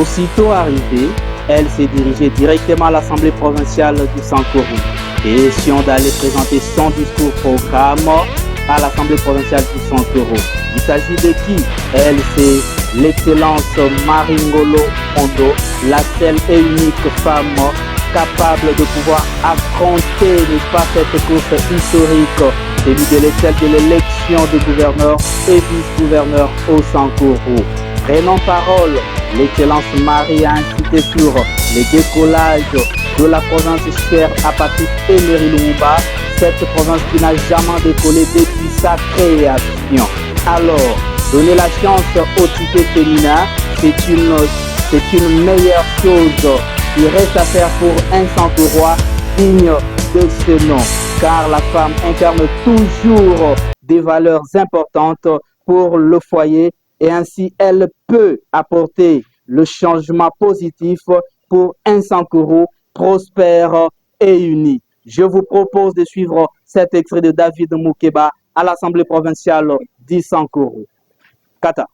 Aussitôt arrivée, elle s'est dirigée directement à l'Assemblée provinciale du Sankuru. Question d'aller présenter son discours programme à l'Assemblée provinciale du Sankuru. Il s'agit de qui? Elle, c'est l'excellence Maringolo Kondo, la seule et unique femme capable de pouvoir affronter, n'est-ce pas, cette course historique, celle de l'élection de gouverneur et vice-gouverneur au Sankuru. Prenons parole, l'excellence Marie a incité sur les décollages de la province chère à Patrick Emery Lumumba, cette province qui n'a jamais décollé depuis sa création. Alors, donner la chance au ticket féminin, c'est une meilleure chose qui reste à faire pour un Sankourois digne de ce nom, car la femme incarne toujours des valeurs importantes pour le foyer et ainsi elle peut apporter le changement positif pour un Sankuru prospère et uni. Je vous propose de suivre cet extrait de David Moukeba à l'Assemblée provinciale du Sankuru. Kata.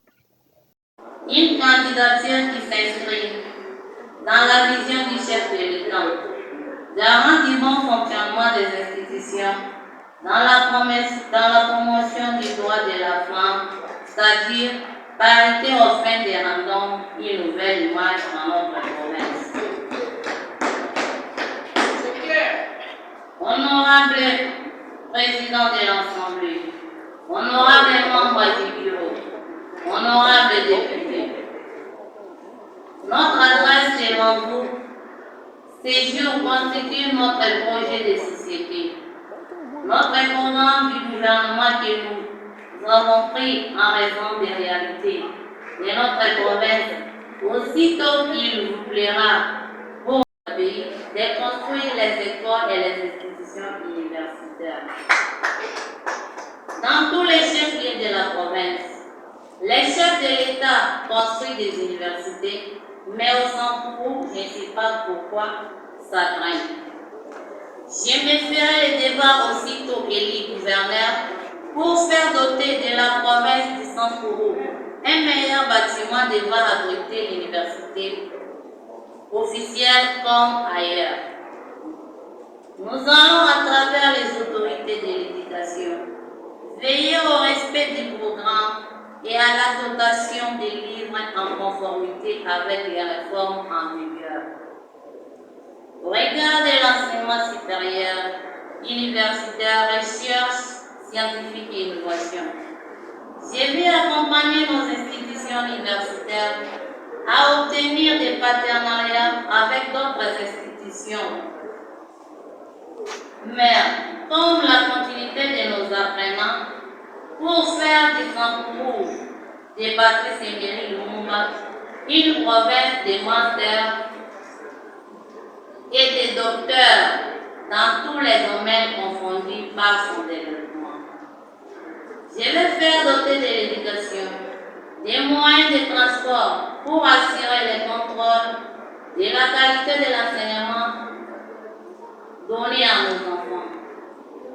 Une candidature qui s'inscrit dans la vision du chef de l'État, garant du bon fonctionnement des institutions, dans la promotion du droit de la femme, c'est-à-dire parité au fin des rendons, une nouvelle image dans notre province. Honorable président de l'Assemblée, honorable membre du bureau, honorable député, notre adresse devant vous, ces jours constitue notre projet de société, notre programme du gouvernement que nous avons pris en raison des réalités de notre province, aussitôt qu'il vous plaira pour le pays de construire les écoles et les institutions universitaires. Dans tous les chefs-lieux de la province, les chefs de l'État construisent des universités, mais au Sankuru, je ne sais pas pourquoi ça traîne. Je me ferai le débat aussitôt élu gouverneur pour faire doter de la province du Sankuru un meilleur bâtiment devant abriter l'université officielle comme ailleurs. Nous allons, à travers les autorités de l'éducation, veiller au respect du programme et à la dotation des livres en conformité avec les réformes en vigueur. Au regard de l'enseignement supérieur, universitaire, recherche scientifique et innovation, j'ai vu accompagner nos institutions universitaires à obtenir des partenariats avec d'autres institutions. Mais, comme la continuité de nos apprenants, pour faire du Sankuru, de Patrice Emery Lumumba, une province de masters et de docteurs dans tous les domaines confondus par son développement. Je vais faire doter de l'éducation des moyens de transport pour assurer le contrôle de la qualité de l'enseignement donné à nos enfants,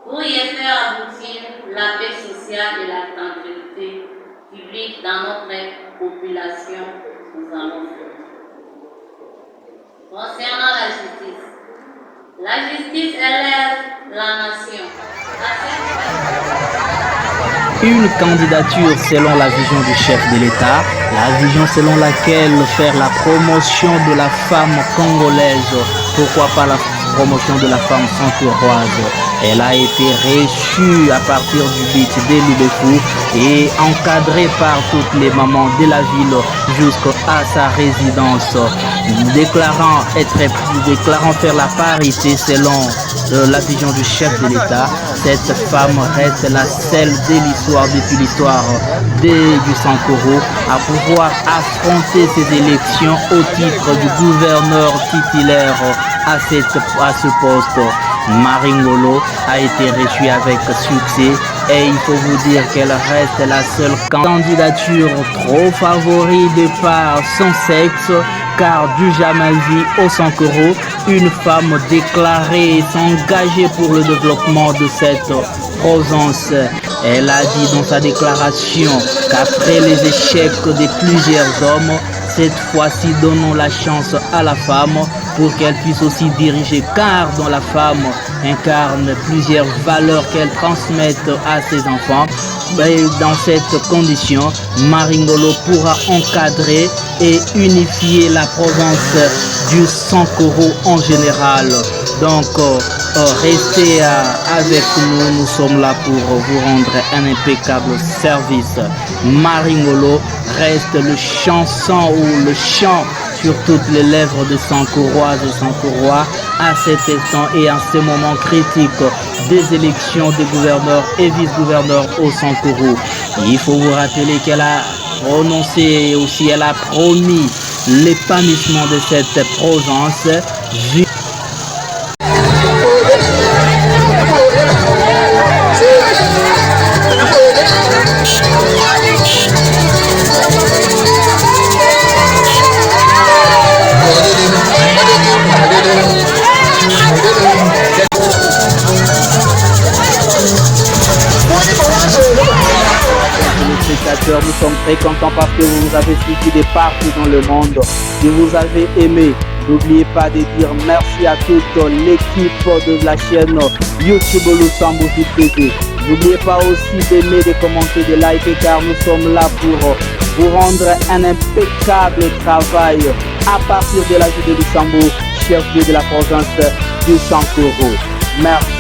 pour y faire aboutir la paix sociale et la tranquillité publique dans notre population, nous allons faire. Concernant la justice élève la nation. Une candidature selon la vision du chef de l'État, la vision selon laquelle faire la promotion de la femme congolaise, pourquoi pas la promotion de la femme sankouroise. Elle a été reçue à partir du but de Lubefu et encadrée par toutes les mamans de la ville jusqu'à sa résidence, déclarant faire la parité selon la vision du chef de l'État. Cette femme reste la seule de l'histoire, depuis l'histoire du Sankuru, à pouvoir affronter ces élections au titre du gouverneur titulaire à ce poste. Maringolo a été reçue avec succès et il faut vous dire qu'elle reste la seule candidature trop favorite de par son sexe, car du jamais vu au Sankuru une femme déclarée s'engager pour le développement de cette province. Elle a dit dans sa déclaration qu'après les échecs de plusieurs hommes, cette fois-ci, donnons la chance à la femme pour qu'elle puisse aussi diriger, car dans la femme incarne plusieurs valeurs qu'elle transmette à ses enfants. Et dans cette condition, Marie Ngolo pourra encadrer et unifier la province du Sankoro en général. Donc, restez avec nous, nous sommes là pour vous rendre un impeccable service. Marie Ngolo reste le chanson ou le chant sur toutes les lèvres de Sankoroises et Sankorois à cet instant et en ce moment critique des élections des gouverneurs et vice-gouverneurs au Sankoro. Il faut vous rappeler qu'elle a prononcé et aussi elle a promis l'épanouissement de cette province. Nous sommes très contents parce que vous nous avez suivis de partout dans le monde. Si vous avez aimé, n'oubliez pas de dire merci à toute l'équipe de la chaîne YouTube Lusambo TV. N'oubliez pas aussi d'aimer, de commenter, de liker car nous sommes là pour vous rendre un impeccable travail à partir de la ville de Lusambo, chef-lieu de la province du Sankoro. Merci.